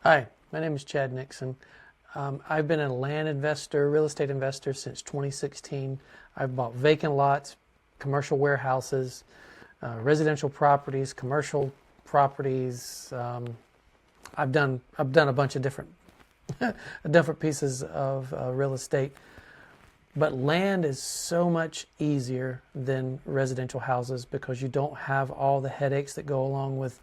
Hi, my name is Chad Nixon. I've been a land investor, real estate investor since 2016. I've bought vacant lots, commercial warehouses, residential properties, commercial properties. I've done a bunch of different pieces of real estate. But land is so much easier than residential houses because you don't have all the headaches that go along with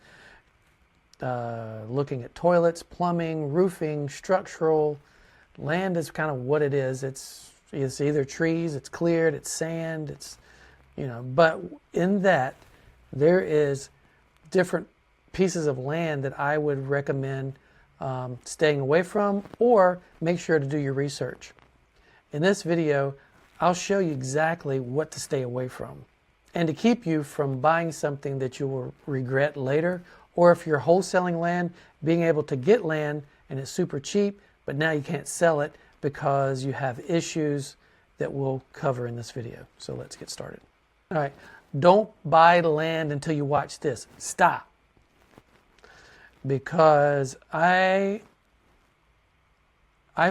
looking at toilets, plumbing, roofing, structural. Land is kind of what it is. It's either trees, it's cleared, it's sand, but in that there is different pieces of land that I would recommend staying away from, or make sure to do your research. In this video, I'll show you exactly what to stay away from and to keep you from buying something that you will regret later, or if you're wholesaling land, being able to get land and it's super cheap, but now you can't sell it because you have issues that we'll cover in this video. So let's get started. All right, don't buy the land until you watch this. Stop. Because I've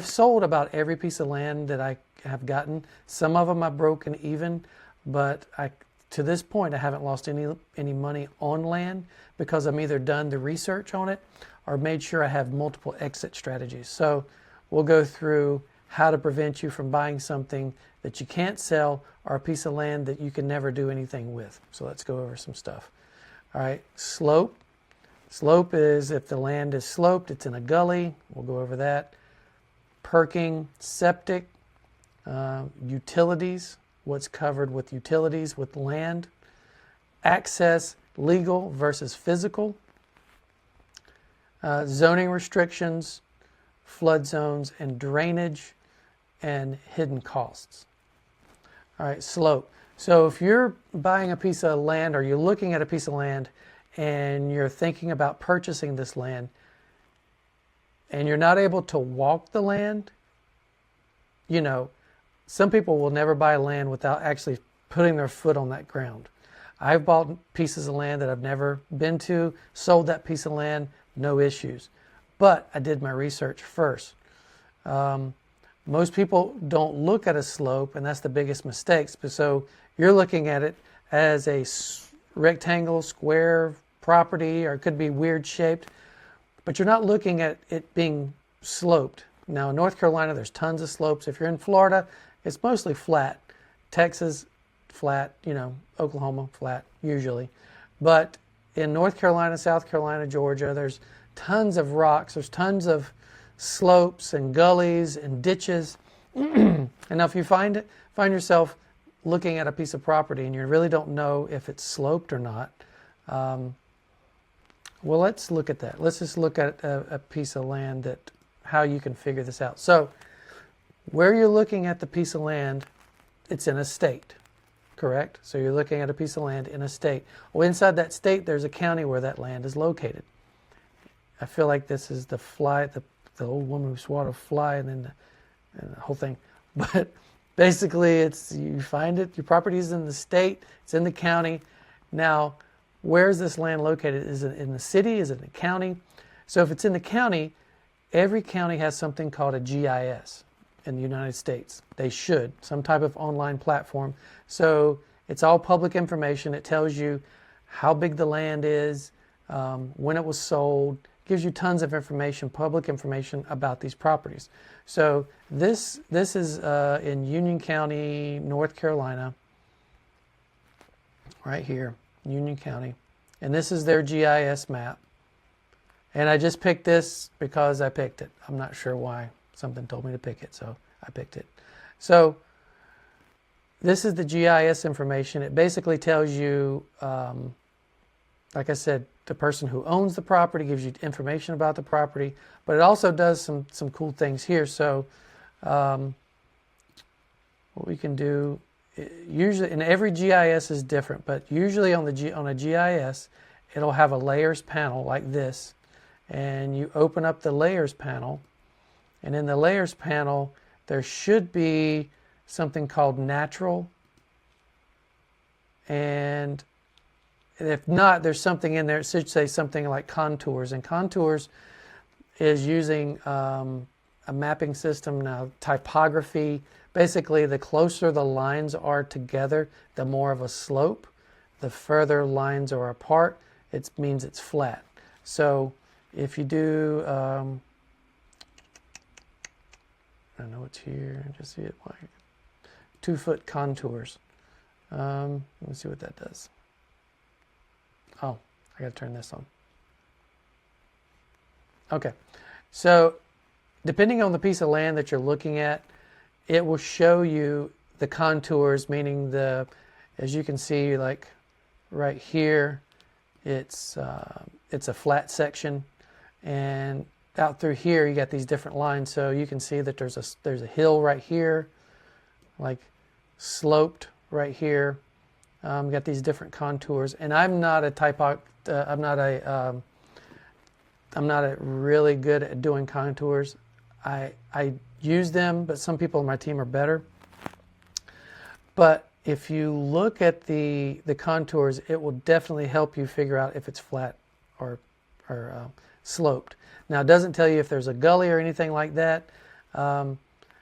sold about every piece of land that I have gotten. Some of them I've broken even, but to this point I haven't lost any money on land because I'm either done the research on it or made sure I have multiple exit strategies. So we'll go through how to prevent you from buying something that you can't sell or a piece of land that you can never do anything with. So let's go over some stuff. All right, slope. Slope is if the land is sloped, it's in a gully. We'll go over that. Perking, septic, utilities, what's covered with utilities with land, access, legal versus physical, zoning restrictions, flood zones, and drainage, and hidden costs. All right, slope. So if you're buying a piece of land or you're looking at a piece of land and you're thinking about purchasing this land, and you're not able to walk the land, some people will never buy land without actually putting their foot on that ground. I've bought pieces of land that I've never been to, sold that piece of land, no issues. But I did my research first. Most people don't look at a slope, and that's the biggest mistake. So you're looking at it as a rectangle, square property, or it could be weird shaped, but you're not looking at it being sloped. Now, in North Carolina, there's tons of slopes. If you're in Florida, it's mostly flat. Texas, flat. Oklahoma, flat, usually. But in North Carolina, South Carolina, Georgia, there's tons of rocks. There's tons of slopes and gullies and ditches. And now if you find yourself looking at a piece of property and you really don't know if it's sloped or not, well, let's look at that. Let's just look at a piece of land, how you can figure this out. So where you're looking at the piece of land, it's in a state, correct? So you're looking at a piece of land in a state. Well, inside that state, there's a county where that land is located. I feel like this is the old woman who swallowed a fly and then the whole thing. But basically, you find it, your property is in the state, it's in the county. Now, where is this land located? Is it in the city? Is it in the county? So if it's in the county, every county has something called a GIS in the United States. They should, some type of online platform. So it's all public information. It tells you how big the land is, when it was sold, gives you tons of information, public information about these properties. So this is in Union County, North Carolina, right here, Union County. And this is their GIS map. And I just picked this because I picked it. I'm not sure why. Something told me to pick it, so I picked it. So this is the GIS information. It basically tells you, like I said, the person who owns the property, gives you information about the property, but it also does some cool things here. So what we can do, usually, and every GIS is different, but usually on a GIS, it'll have a layers panel like this, and you open up the layers panel, and in the layers panel, there should be something called natural, and if not, there's something in there. It should say something like contours, and contours is using a mapping system. Now, typography, basically the closer the lines are together, the more of a slope. The further lines are apart, it means it's flat. So if you do, I know it's here, just see it like 2-foot contours. Let me see what that does. Oh, I got to turn this on. Okay, so depending on the piece of land that you're looking at, it will show you the contours, meaning as you can see, like right here, it's a flat section, and out through here you got these different lines. So you can see that there's a hill right here, like sloped right here. Got these different contours, and I'm not really good at doing contours. I use them, but some people on my team are better. But if you look at the contours, it will definitely help you figure out if it's flat or sloped. Now, it doesn't tell you if there's a gully or anything like that.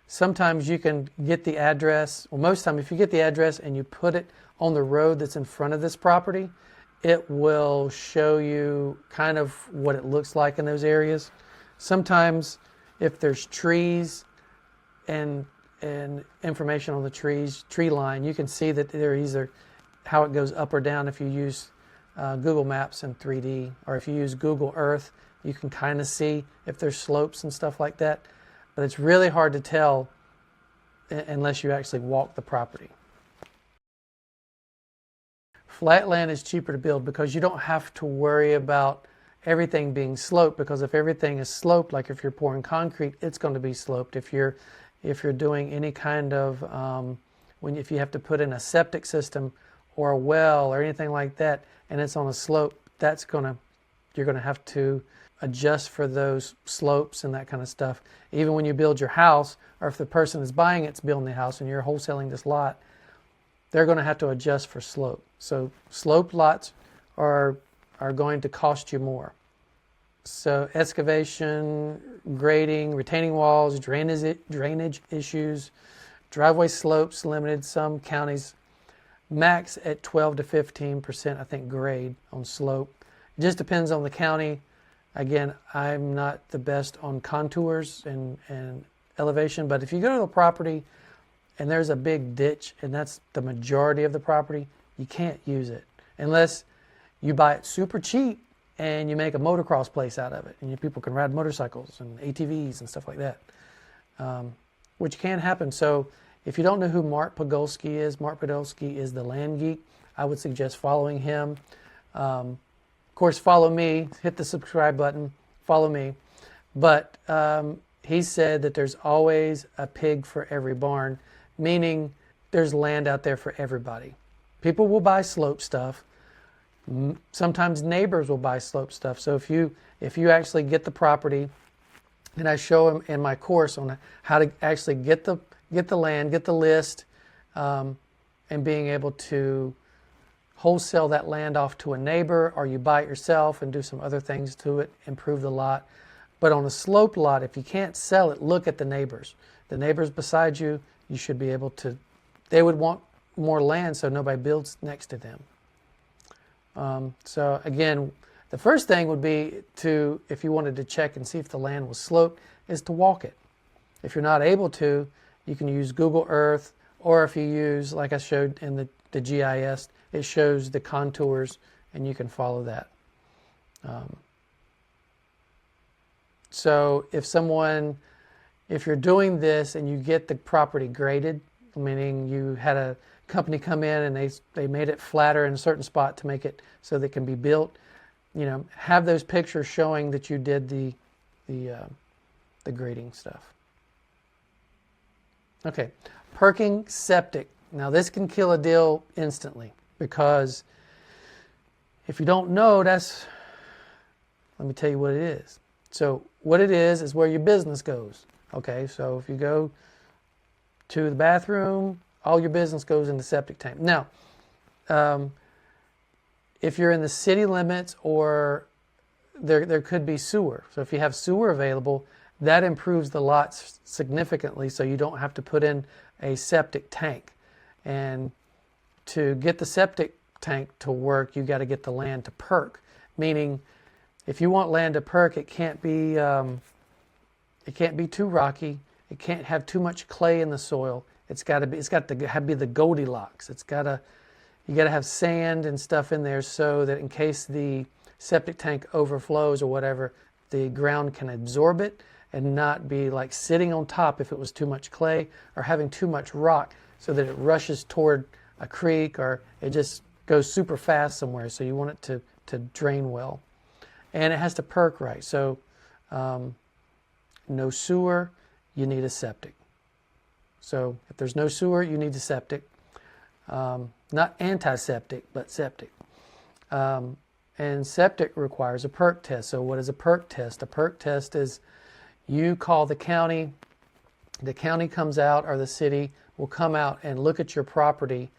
Sometimes you can get the address, well, most time if you get the address and you put it on the road that's in front of this property, it will show you kind of what it looks like in those areas. Sometimes if there's trees and information on the tree line, you can see that they're either how it goes up or down if you use Google Maps in 3D, or if you use Google Earth, you can kind of see if there's slopes and stuff like that. But it's really hard to tell unless you actually walk the property. Flat land is cheaper to build because you don't have to worry about everything being sloped, because if everything is sloped, like if you're pouring concrete, it's going to be sloped. If you're doing any kind of if you have to put in a septic system or a well or anything like that, and it's on a slope, you're gonna have to adjust for those slopes and that kind of stuff. Even when you build your house, or if the person is buying it's building the house and you're wholesaling this lot, they're going to have to adjust for slope. So sloped lots are going to cost you more. So excavation, grading, retaining walls, drainage issues, driveway slopes limited. Some counties max at 12 to 15%, I think, grade on slope. It just depends on the county. Again, I'm not the best on contours and elevation, but if you go to a property and there's a big ditch and that's the majority of the property, you can't use it unless you buy it super cheap and you make a motocross place out of it, and people can ride motorcycles and ATVs and stuff like that, which can happen. So if you don't know who Mark Podolsky is the land geek. I would suggest following him. Of course, follow me, hit the subscribe button, follow me. But he said that there's always a pig for every barn, meaning there's land out there for everybody. People will buy slope stuff. Sometimes neighbors will buy slope stuff. So if you actually get the property, and I show them in my course on how to actually get the land, get the list, and being able to wholesale that land off to a neighbor, or you buy it yourself and do some other things to it, improve the lot. But on a sloped lot, if you can't sell it, look at the neighbors. The neighbors beside you, you should be able to, they would want more land so nobody builds next to them. So again, the first thing would be to, if you wanted to check and see if the land was sloped, is to walk it. If you're not able to, you can use Google Earth, or if you use, like I showed in the GIS, it shows the contours and you can follow that. So if you're doing this and you get the property graded, meaning you had a company come in and they made it flatter in a certain spot to make it so that it can be built, have those pictures showing that you did the grading stuff. Okay, perking septic. Now this can kill a deal instantly, because if you don't know, let me tell you what it is. So what it is where your business goes. Okay, so if you go to the bathroom, all your business goes in the septic tank. Now, if you're in the city limits or there could be sewer. So if you have sewer available, that improves the lots significantly, so you don't have to put in a septic tank. And to get the septic tank to work, you got to get the land to perk. Meaning, if you want land to perk, it can't be too rocky. It can't have too much clay in the soil. It's got to be the Goldilocks. You got to have sand and stuff in there so that in case the septic tank overflows or whatever, the ground can absorb it and not be like sitting on top if it was too much clay, or having too much rock so that it rushes toward a creek or it just goes super fast somewhere. So you want it to drain well. And it has to perk right. So no sewer, you need a septic. So if there's no sewer, you need a septic. Not antiseptic, but septic. And septic requires a perk test. So what is a perk test? A perk test is you call the county comes out, or the city will come out and look at your property.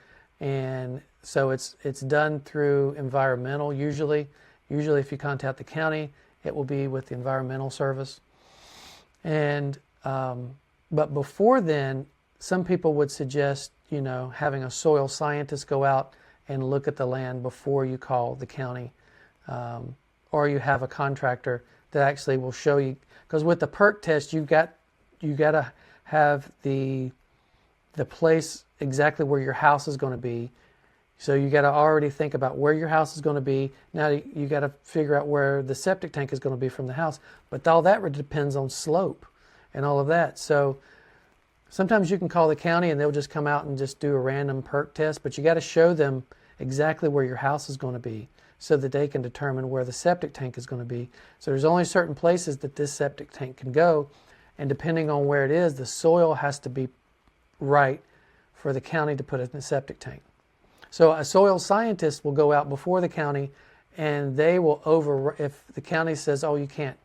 And so it's done through environmental usually. Usually if you contact the county, it will be with the environmental service. And but before then, some people would suggest, having a soil scientist go out and look at the land before you call the county. Or you have a contractor that actually will show you, because with the perk test, you got to have the place exactly where your house is going to be. So you got to already think about where your house is going to be. Now you got to figure out where the septic tank is going to be from the house. But all that depends on slope and all of that. So sometimes you can call the county and they'll just come out and just do a random perk test, but you got to show them exactly where your house is going to be so that they can determine where the septic tank is going to be. So there's only certain places that this septic tank can go, and depending on where it is, the soil has to be right for the county to put it in the septic tank. So a soil scientist will go out before the county, and they will if the county says, oh, you can't,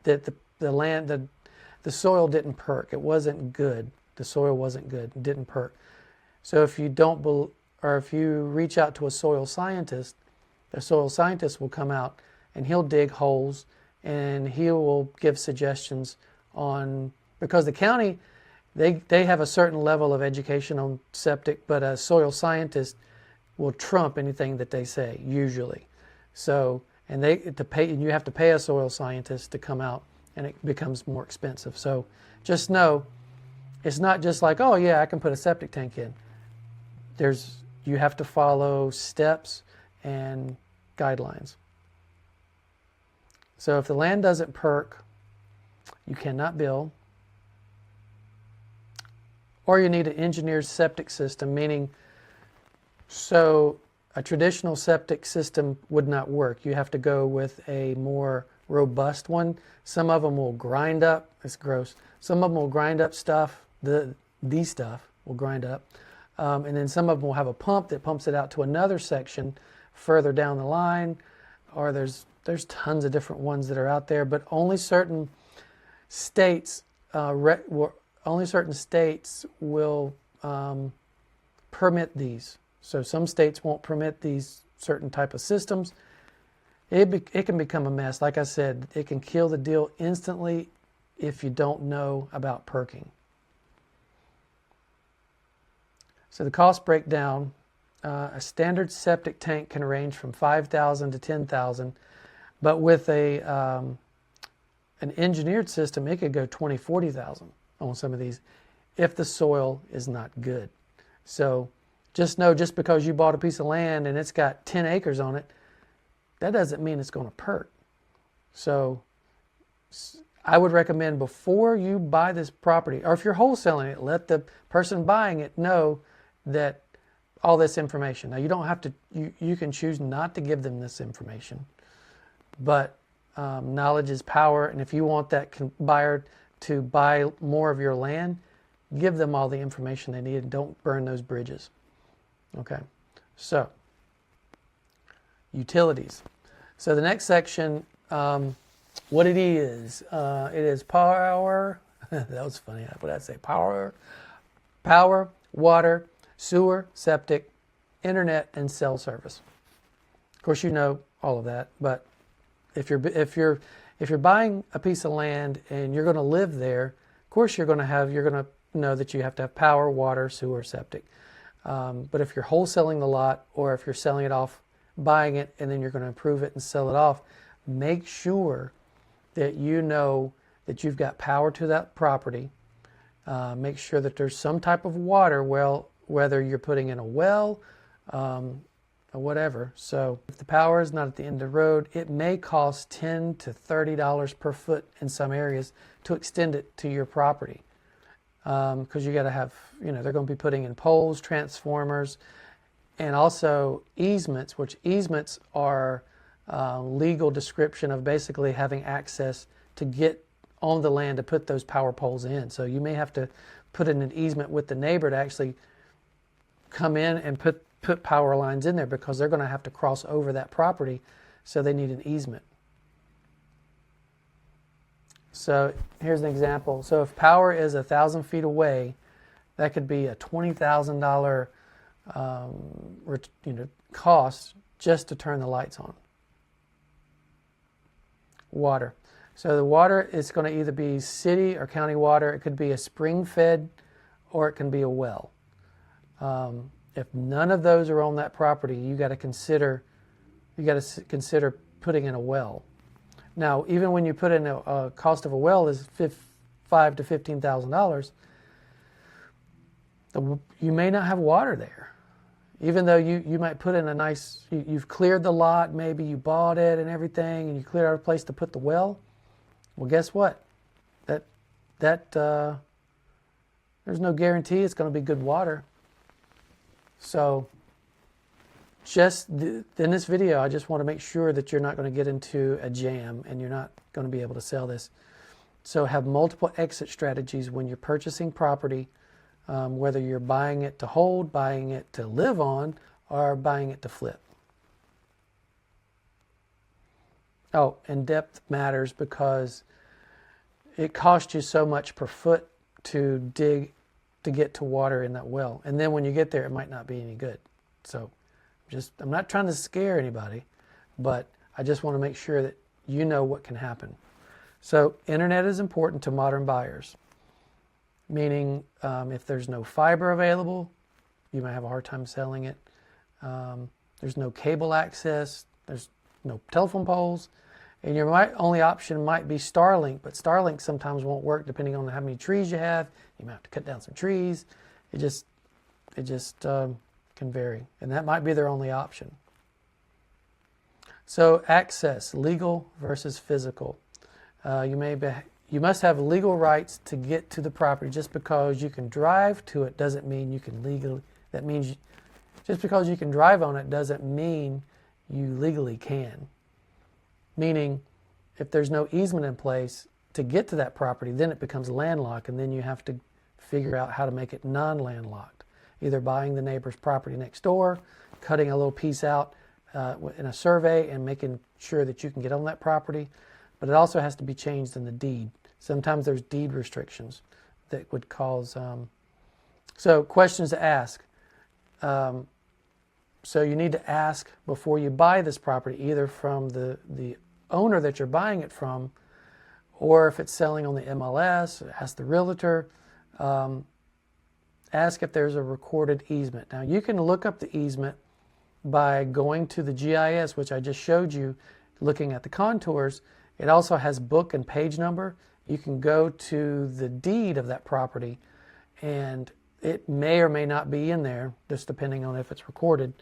that the soil didn't perk, it wasn't good, the soil wasn't good, it didn't perk. So if you reach out to a soil scientist, the soil scientist will come out and he'll dig holes and he will give suggestions on, because the county, they have a certain level of education on septic, but a soil scientist will trump anything that they say usually. So, and you have to pay a soil scientist to come out, and it becomes more expensive. So just know, it's not just like, oh yeah, I can put a septic tank in. You have to follow steps and guidelines. So if the land doesn't perk, you cannot build. Or you need an engineered septic system, meaning, so a traditional septic system would not work. You have to go with a more robust one. Some of them will grind up, it's gross. Some of them will grind up stuff, the stuff will grind up. And then some of them will have a pump that pumps it out to another section further down the line. Or there's tons of different ones that are out there, but only certain states will permit these. So some states won't permit these certain type of systems. It can become a mess. Like I said, it can kill the deal instantly if you don't know about perking. So the cost breakdown, a standard septic tank can range from $5,000 to $10,000, but with an engineered system, it could go $20,000, $40,000 on some of these if the soil is not good. So just know, just because you bought a piece of land and it's got 10 acres on it, that doesn't mean it's going to perk. So I would recommend, before you buy this property, or if you're wholesaling it, let the person buying it know that all this information. Now you don't have to, you can choose not to give them this information, but knowledge is power. And if you want that buyer to buy more of your land, give them all the information they need and don't burn those bridges. Okay, so utilities. So the next section, what it is power. That was funny. What did I say? Power, water, sewer, septic, internet, and cell service. Of course, you know all of that, but If you're buying a piece of land and you're going to live there, of course you're going to know that you have to have power, water, sewer, septic. But if you're wholesaling the lot, or if you're selling it off, buying it, and then you're going to improve it and sell it off, make sure that you know that you've got power to that property. Make sure that there's some type of water, well, whether you're putting in a well or whatever. So if the power is not at the end of the road, it may cost $10 to $30 per foot in some areas to extend it to your property. Because you got to have, they're going to be putting in poles, transformers, and also easements, which easements are legal description of basically having access to get on the land to put those power poles in. So you may have to put in an easement with the neighbor to actually come in and put power lines in there, because they're going to have to cross over that property, so they need an easement. So here's an example. So if power is 1,000 feet away, that could be a $20,000 cost just to turn the lights on. Water. So the water is going to either be city or county water. It could be a spring fed, or it can be a well. If none of those are on that property, you got to consider putting in a well. Now, even when you put in a cost of a well is $5,000 to $15,000, you may not have water there. Even though you might put in you've cleared the lot, maybe you bought it and everything, and you cleared out a place to put the well. Well, guess what? There's no guarantee it's going to be good water. So just in this video, I just want to make sure that you're not going to get into a jam and you're not going to be able to sell this. So have multiple exit strategies when you're purchasing property, whether you're buying it to hold, buying it to live on, or buying it to flip. Oh, and depth matters, because it costs you so much per foot to dig to get to water in that well. And then when you get there, it might not be any good. So I'm not trying to scare anybody, but I just want to make sure that you know what can happen. So internet is important to modern buyers, meaning if there's no fiber available, you might have a hard time selling it. There's no cable access, there's no telephone poles, and your only option might be Starlink, but Starlink sometimes won't work depending on how many trees you have. You might have to cut down some trees. It just can vary, and that might be their only option. So access, legal versus physical. You must have legal rights to get to the property. Just because you can drive to it doesn't mean you can legally. That means just because you can drive on it doesn't mean you legally can. Meaning, if there's no easement in place to get to that property, then it becomes landlocked, and then you have to figure out how to make it non-landlocked. Either buying the neighbor's property next door, cutting a little piece out in a survey and making sure that you can get on that property. But it also has to be changed in the deed. Sometimes there's deed restrictions that would cause... So questions to ask. So you need to ask before you buy this property, either from the owner that you're buying it from, or if it's selling on the MLS, ask the realtor. Ask if there's a recorded easement. Now, you can look up the easement by going to the GIS, which I just showed you, looking at the contours. It also has book and page number. You can go to the deed of that property, and it may or may not be in there, just depending on if it's recorded.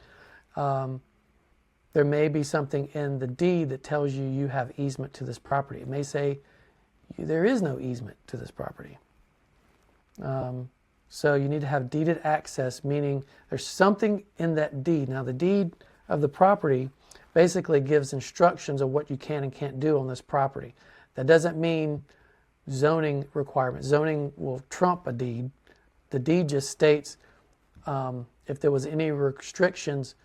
There may be something in the deed that tells you you have easement to this property. It may say there is no easement to this property. So you need to have deeded access, meaning there's something in that deed. Now, the deed of the property basically gives instructions of what you can and can't do on this property. That doesn't mean zoning requirements. Zoning will trump a deed. The deed just states if there was any restrictions,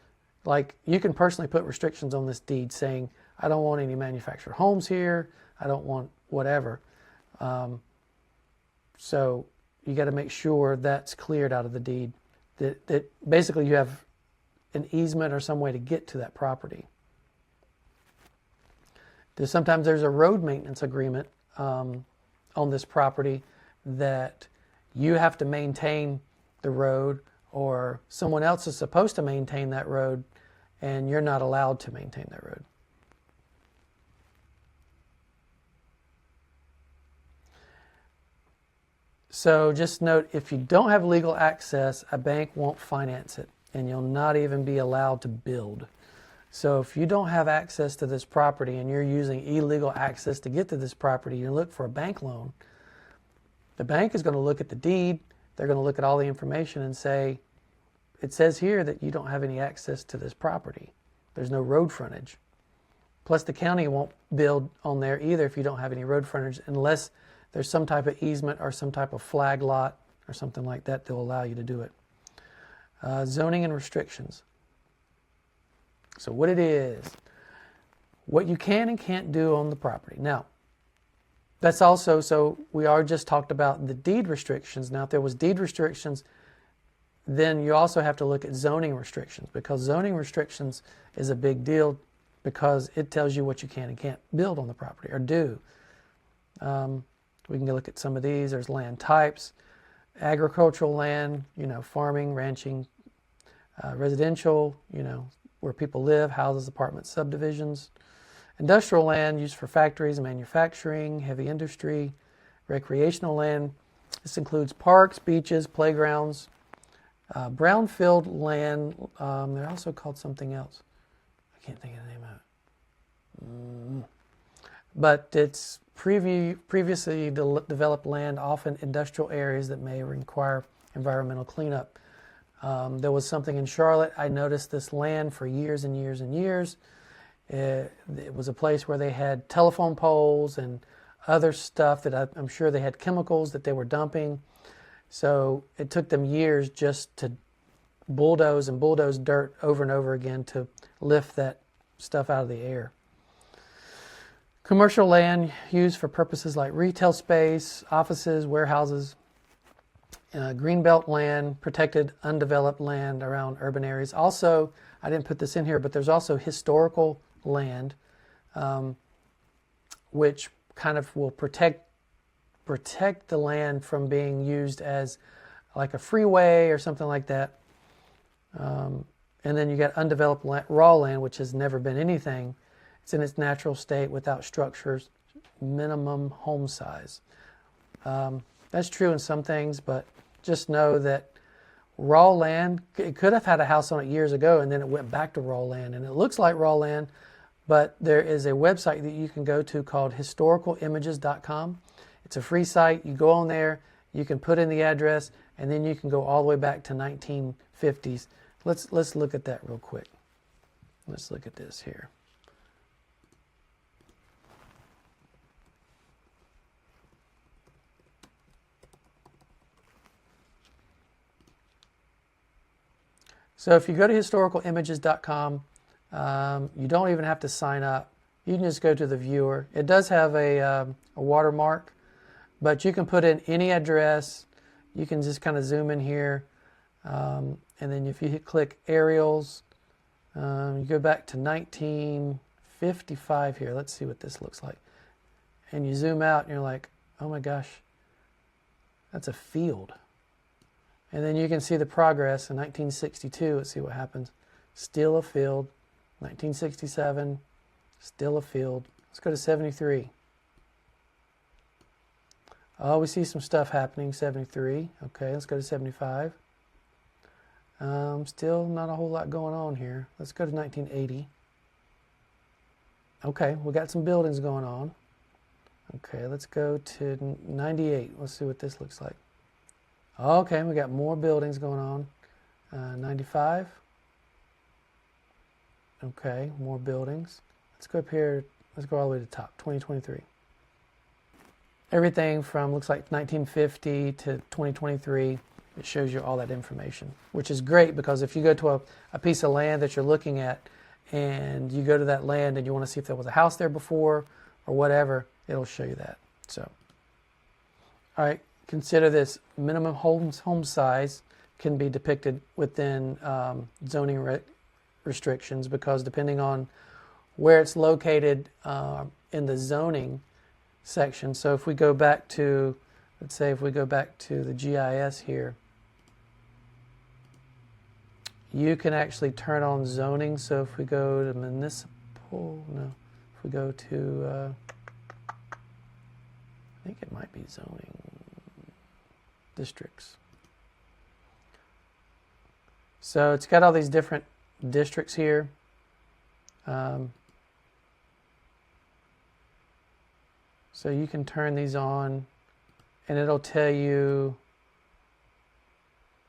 like you can personally put restrictions on this deed saying, I don't want any manufactured homes here, I don't want whatever. So you got to make sure that's cleared out of the deed, that basically you have an easement or some way to get to that property. Sometimes there's a road maintenance agreement on this property that you have to maintain the road, or someone else is supposed to maintain that road, and you're not allowed to maintain that road. So just note, if you don't have legal access, a bank won't finance it, and you'll not even be allowed to build. So if you don't have access to this property and you're using illegal access to get to this property, you look for a bank loan, the bank is going to look at the deed, they're going to look at all the information and say, it says here that you don't have any access to this property. There's no road frontage. Plus the county won't build on there either if you don't have any road frontage, unless there's some type of easement or some type of flag lot or something like that that will allow you to do it. Zoning and restrictions. So what it is, what you can and can't do on the property. Now, that's also, so we are just talked about the deed restrictions. Now, if there was deed restrictions, then you also have to look at zoning restrictions, because zoning restrictions is a big deal because it tells you what you can and can't build on the property or do. We can go look at some of these. There's land types, agricultural land, farming, ranching, residential, where people live, houses, apartments, subdivisions. Industrial land used for factories, manufacturing, heavy industry. Recreational land, this includes parks, beaches, playgrounds. Brownfield land, they're also called something else. I can't think of the name of it. But it's previously developed land, often industrial areas that may require environmental cleanup. There was something in Charlotte. I noticed this land for years and years and years. It was a place where they had telephone poles and other stuff that I'm sure they had chemicals that they were dumping. So it took them years just to bulldoze dirt over and over again to lift that stuff out of the air. Commercial land used for purposes like retail space, offices, warehouses. Greenbelt land, protected undeveloped land around urban areas. Also, I didn't put this in here, but there's also historical land, which kind of will protect the land from being used as like a freeway or something like that. And then you got undeveloped raw land, which has never been anything. It's in its natural state without structures, minimum home size. That's true in some things, but just know that raw land, it could have had a house on it years ago and then it went back to raw land, and it looks like raw land, but there is a website that you can go to called historicalimages.com. It's a free site. You go on there, you can put in the address, and then you can go all the way back to 1950s. Let's look at that real quick. Let's look at this here. So if you go to historicalimages.com, you don't even have to sign up. You can just go to the viewer. It does have a watermark, but you can put in any address. You can just kind of zoom in here. And then if you click aerials, you go back to 1955 here. Let's see what this looks like. And you zoom out and you're like, oh my gosh, that's a field. And then you can see the progress in 1962. Let's see what happens. Still a field. 1967, still a field. Let's go to 73. Oh, we see some stuff happening. 73. Okay, let's go to 75. Still not a whole lot going on here. Let's go to 1980. Okay, we got some buildings going on. Okay, let's go to 98. Let's see what this looks like. Okay, we got more buildings going on. 95. Okay, more buildings. Let's go up here. Let's go all the way to the top. 2023. Everything from looks like 1950 to 2023. It shows you all that information, which is great because if you go to a piece of land that you're looking at and you go to that land and you want to see if there was a house there before or whatever, it'll show you that. So, all right. Consider this: minimum home size can be depicted within zoning restrictions, because depending on where it's located in the zoning section. So if we go back to, let's say if we go back to the GIS here, you can actually turn on zoning. So if we go to municipal, no, if we go to, I think it might be zoning districts. So it's got all these different districts here. So you can turn these on and it'll tell you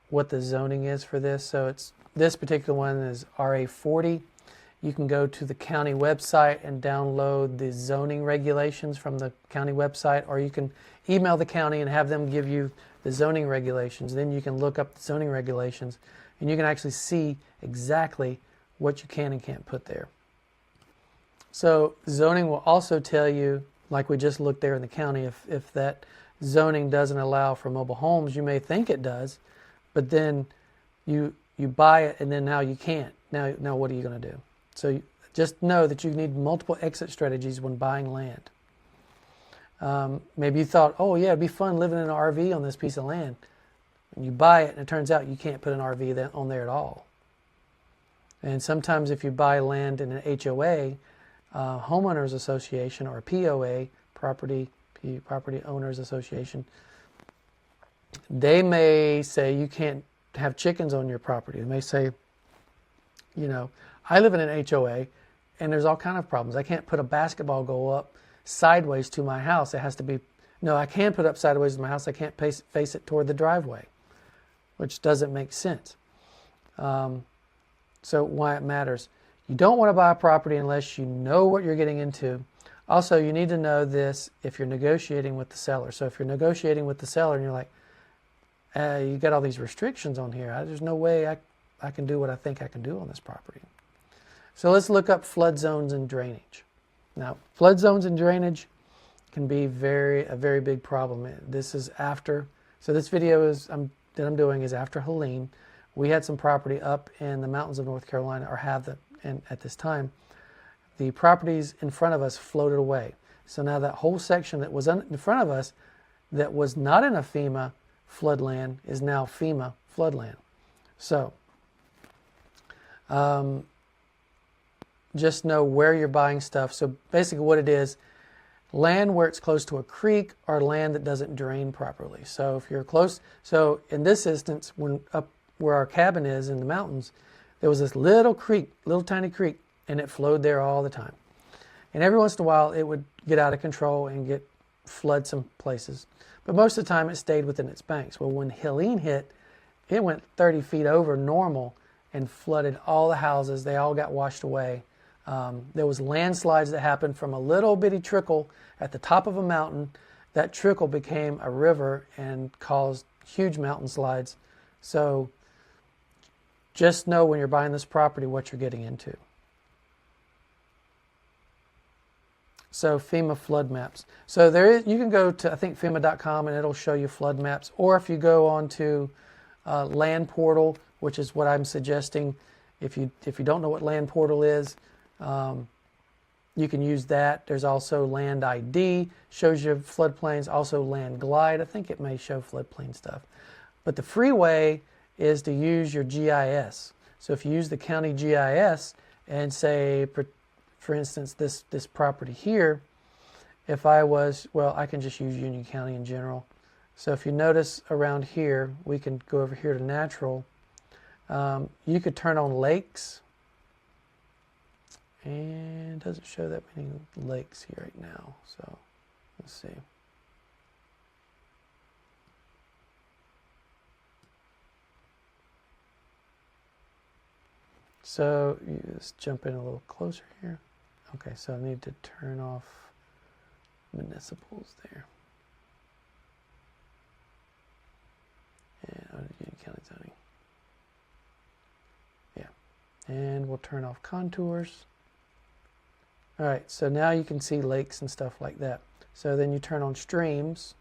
what the zoning is for this. So it's this particular one is RA40. You can go to the county website and download the zoning regulations from the county website, or you can email the county and have them give you the zoning regulations. Then you can look up the zoning regulations and you can actually see exactly what you can and can't put there. So zoning will also tell you, like we just looked there in the county, if that zoning doesn't allow for mobile homes. You may think it does, but then you buy it and then now you can't. Now what are you going to do? So just know that you need multiple exit strategies when buying land. Maybe you thought, oh yeah, it'd be fun living in an RV on this piece of land. And you buy it and it turns out you can't put an RV on there at all. And sometimes if you buy land in an HOA, homeowners association, or a POA, property owners association, they may say you can't have chickens on your property. They may say, you know, I live in an HOA and there's all kind of problems. I can't put a basketball goal up sideways to my house. It has to be, no, I can put up sideways to my house. I can't face it toward the driveway, which doesn't make sense. So why it matters. You don't want to buy a property unless you know what you're getting into. Also, you need to know this if you're negotiating with the seller. So if you're negotiating with the seller and you're like, you got all these restrictions on here, there's no way I can do what I think I can do on this property. So let's look up flood zones and drainage. Now, flood zones and drainage can be a very big problem. This is after, so this video that I'm doing is after Helene. We had some property up in the mountains of North Carolina, or have them, and at this time, the properties in front of us floated away. So now that whole section that was in front of us that was not in a FEMA floodland is now FEMA floodland. So just know where you're buying stuff. So basically what it is, land where it's close to a creek or land that doesn't drain properly. So if you're close, so in this instance, when up where our cabin is in the mountains, there was this little creek, little tiny creek, and it flowed there all the time. And every once in a while it would get out of control and flood some places. But most of the time it stayed within its banks. Well, when Helene hit, it went 30 feet over normal and flooded all the houses. They all got washed away. There was landslides that happened from a little bitty trickle at the top of a mountain. That trickle became a river and caused huge mountain slides. So just know when you're buying this property what you're getting into. So FEMA flood maps. So you can go to, I think, FEMA.com and it'll show you flood maps. Or if you go on to Land Portal, which is what I'm suggesting, if you don't know what Land Portal is, you can use that. There's also Land ID, shows you floodplains. Also Land Glide, I think it may show floodplain stuff. But the free way is to use your GIS. So if you use the county GIS and say, for instance, this property here, if I can just use Union County in general. So if you notice around here, we can go over here to natural. You could turn on lakes. And it doesn't show that many lakes here right now. So let's see. So let's jump in a little closer here. Okay, so I need to turn off municipals there. And Union County zoning. Yeah, and we'll turn off contours. All right, so now you can see lakes and stuff like that. So then you turn on streams.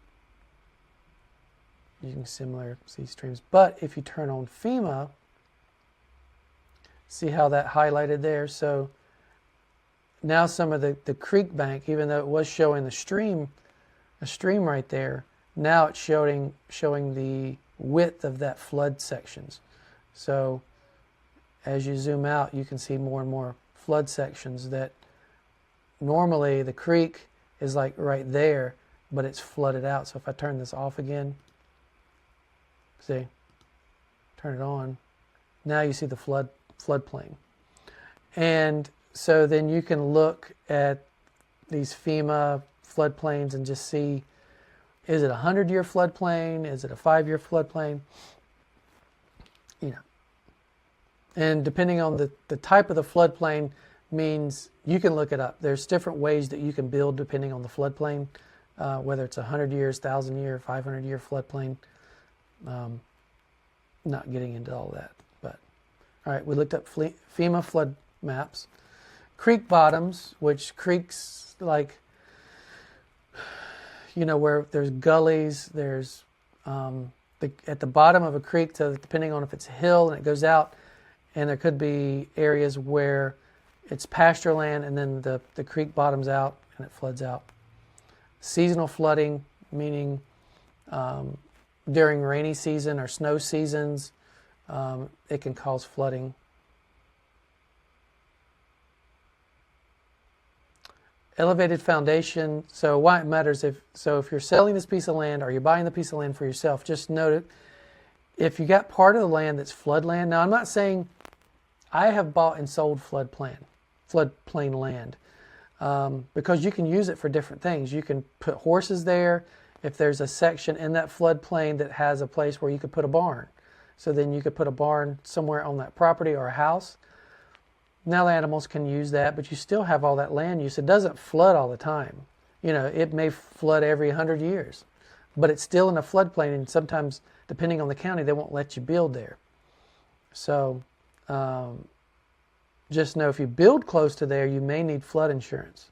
You can see streams. But if you turn on FEMA, see how that highlighted there? So now some of the creek bank, even though it was showing a stream right there, now it's showing the width of that flood sections. So as you zoom out, you can see more and more flood sections that normally the creek is like right there, but it's flooded out. So if I turn this off again, see, turn it on, now you see the floodplain. And so then you can look at these FEMA floodplains and just see, is it a 100-year floodplain? Is it a 5-year floodplain? You know, and depending on the type of the floodplain means you can look it up. There's different ways that you can build depending on the floodplain, whether it's 100 years, 1,000-year, 500-year floodplain. Not getting into all that, but all right, we looked up FEMA flood maps. Creek bottoms, which creeks like, you know, where there's gullies, there's at the bottom of a creek, depending on if it's a hill and it goes out, and there could be areas where it's pasture land and then the creek bottoms out and it floods out. Seasonal flooding, meaning during rainy season or snow seasons, it can cause flooding. Elevated foundation. So why it matters if you're selling this piece of land or you're buying the piece of land for yourself, just note it. If you got part of the land that's floodland, now I'm not saying I have bought and sold floodplain land because you can use it for different things. You can put horses there. If there's a section in that floodplain that has a place where you could put a barn, so then you could put a barn somewhere on that property or a house. Now the animals can use that, but you still have all that land use. It doesn't flood all the time. You know, it may flood every 100 years, but it's still in a floodplain, and sometimes, depending on the county, they won't let you build there. So just know if you build close to there, you may need flood insurance.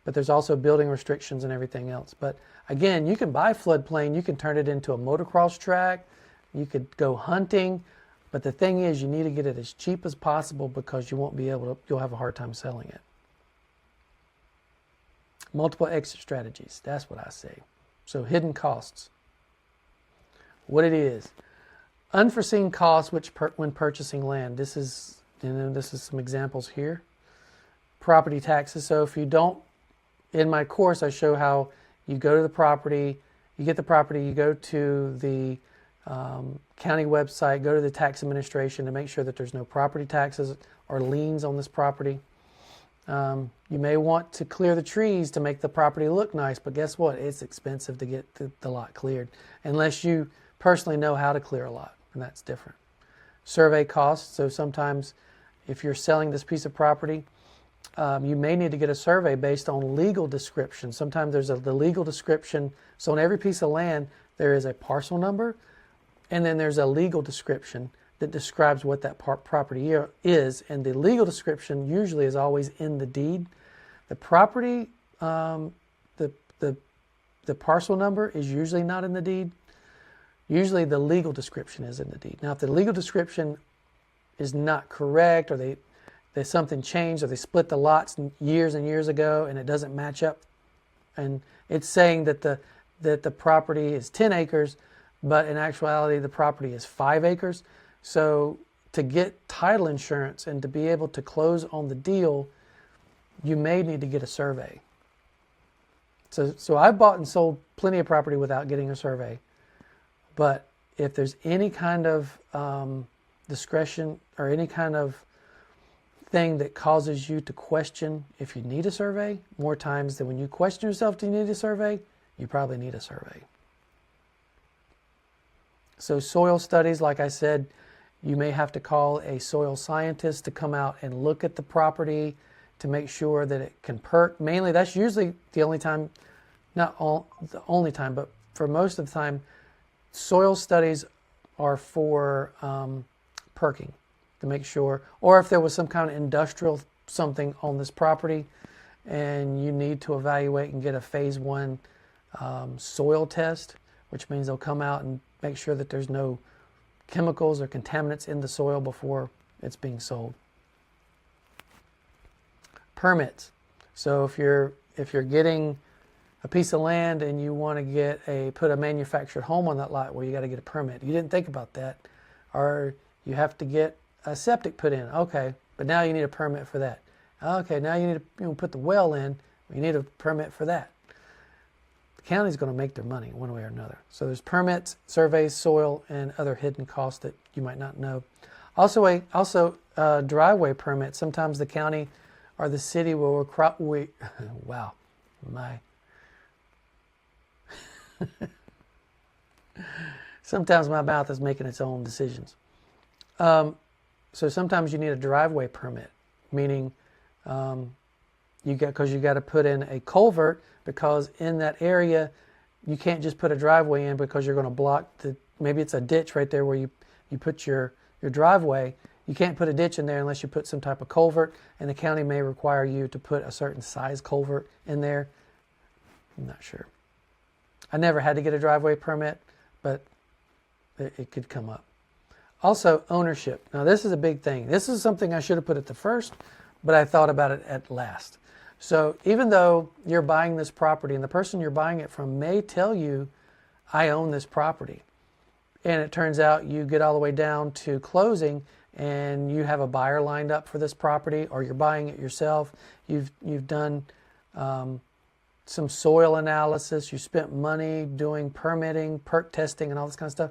But there's also building restrictions and everything else. But again, you can buy floodplain, you can turn it into a motocross track, you could go hunting. But the thing is, you need to get it as cheap as possible because you won't be able to, you'll have a hard time selling it. Multiple exit strategies, that's what I say. So hidden costs. What it is. Unforeseen costs when purchasing land. This is some examples here. Property taxes. So if you don't, in my course I show how you go to the property, you get the property, you go to the county website, go to the tax administration to make sure that there's no property taxes or liens on this property. You may want to clear the trees to make the property look nice, but guess what? It's expensive to get the lot cleared unless you personally know how to clear a lot, and that's different. Survey costs. So sometimes if you're selling this piece of property, you may need to get a survey based on legal description. Sometimes there's the legal description. So on every piece of land, there is a parcel number, and then there's a legal description that describes what that property is. And the legal description usually is always in the deed. The property, the parcel number is usually not in the deed. Usually the legal description is in the deed. Now, if the legal description is not correct, or there's something changed, or they split the lots years and years ago and it doesn't match up, and it's saying that the property is 10 acres, but in actuality the property is 5 acres. So to get title insurance and to be able to close on the deal, you may need to get a survey. So I've bought and sold plenty of property without getting a survey. But if there's any kind of discretion or any kind of thing that causes you to question if you need a survey, more times than when you question yourself, do you need a survey? You probably need a survey. So soil studies, like I said, you may have to call a soil scientist to come out and look at the property to make sure that it can perk. Mainly, that's usually the only time, not all, the only time, but for most of the time, soil studies are for perking, to make sure, or if there was some kind of industrial something on this property and you need to evaluate and get a phase 1 soil test, which means they'll come out and make sure that there's no chemicals or contaminants in the soil before it's being sold. Permits. So if you're getting a piece of land and you want to put a manufactured home on that lot, well, you got to get a permit. You didn't think about that. Or you have to get a septic put in. Okay, but now you need a permit for that. Okay, now you need to put the well in. You need a permit for that. The county's going to make their money one way or another. So there's permits, surveys, soil, and other hidden costs that you might not know. Also, driveway permits. Sometimes the county or the city will require. Wow, my. Sometimes my mouth is making its own decisions. So sometimes you need a driveway permit, meaning you got to put in a culvert, because in that area you can't just put a driveway in because you're going to block maybe it's a ditch right there where you put your driveway. You can't put a ditch in there unless you put some type of culvert, and the county may require you to put a certain size culvert in there. I'm not sure. I never had to get a driveway permit, but it could come up. Also, ownership. Now, this is a big thing. This is something I should have put at the first, but I thought about it at last. So even though you're buying this property and the person you're buying it from may tell you, I own this property, and it turns out you get all the way down to closing and you have a buyer lined up for this property, or you're buying it yourself, you've done some soil analysis, you spent money doing permitting, perk testing, and all this kind of stuff,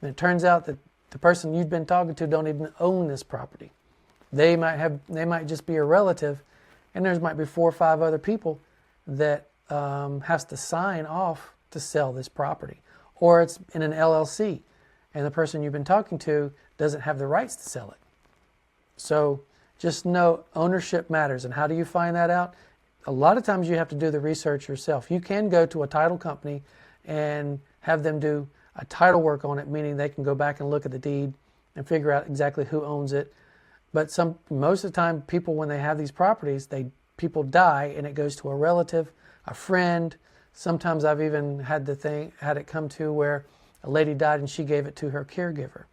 and it turns out that the person you've been talking to don't even own this property. They might just be a relative, and there might be 4 or 5 other people that has to sign off to sell this property, or it's in an LLC, and the person you've been talking to doesn't have the rights to sell it. So just know ownership matters. And how do you find that out? A lot of times you have to do the research yourself. You can go to a title company and have them do a title work on it, meaning they can go back and look at the deed and figure out exactly who owns it. But most of the time, people, when they have these properties, people die and it goes to a relative, a friend. Sometimes I've even had it come to where a lady died and she gave it to her caregiver.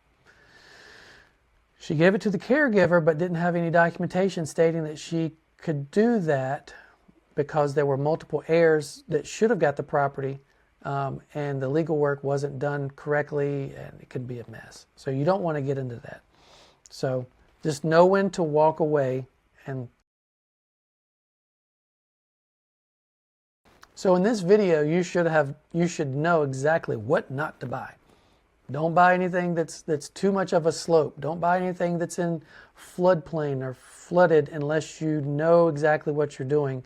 She gave it to the caregiver but didn't have any documentation stating that she could do that, because there were multiple heirs that should have got the property, and the legal work wasn't done correctly, and it could be a mess. So you don't want to get into that. So just know when to walk away. And so in this video, you should know exactly what not to buy. Don't buy anything that's too much of a slope. Don't buy anything that's in floodplain or flooded unless you know exactly what you're doing.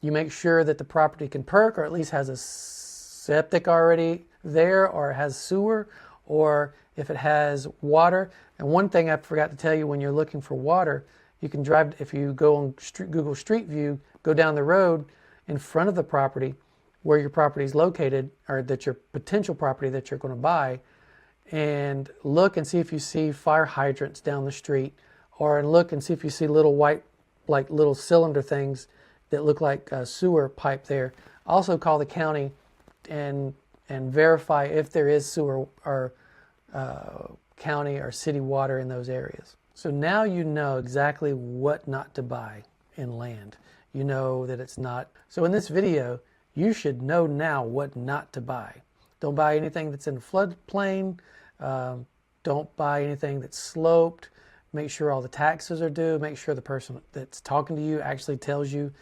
You make sure that the property can perk, or at least has a septic already there, or has sewer, or if it has water. And one thing I forgot to tell you, when you're looking for water, you can drive, if you go on Google Street View, go down the road in front of the property where your property is located, or that your potential property that you're going to buy, and look and see if you see fire hydrants down the street, or look and see if you see little white, like little cylinder things that look like a sewer pipe there. Also call the county and verify if there is sewer or county or city water in those areas. So now you know exactly what not to buy in land. You know that it's not. So in this video, you should know now what not to buy. Don't buy anything that's in a floodplain. Don't buy anything that's sloped. Make sure all the taxes are due. Make sure the person that's talking to you actually tells you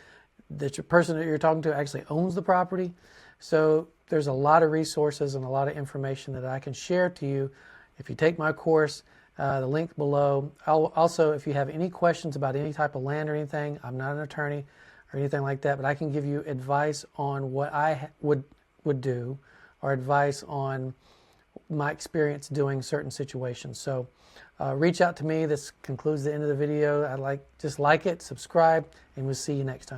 that your person that you're talking to actually owns the property. So there's a lot of resources and a lot of information that I can share to you if you take my course. The link below. Also, if you have any questions about any type of land or anything, I'm not an attorney or anything like that, but I can give you advice on what I would do, or advice on my experience doing certain situations. So reach out to me. This concludes the end of the video. Just like it, subscribe, and we'll see you next time.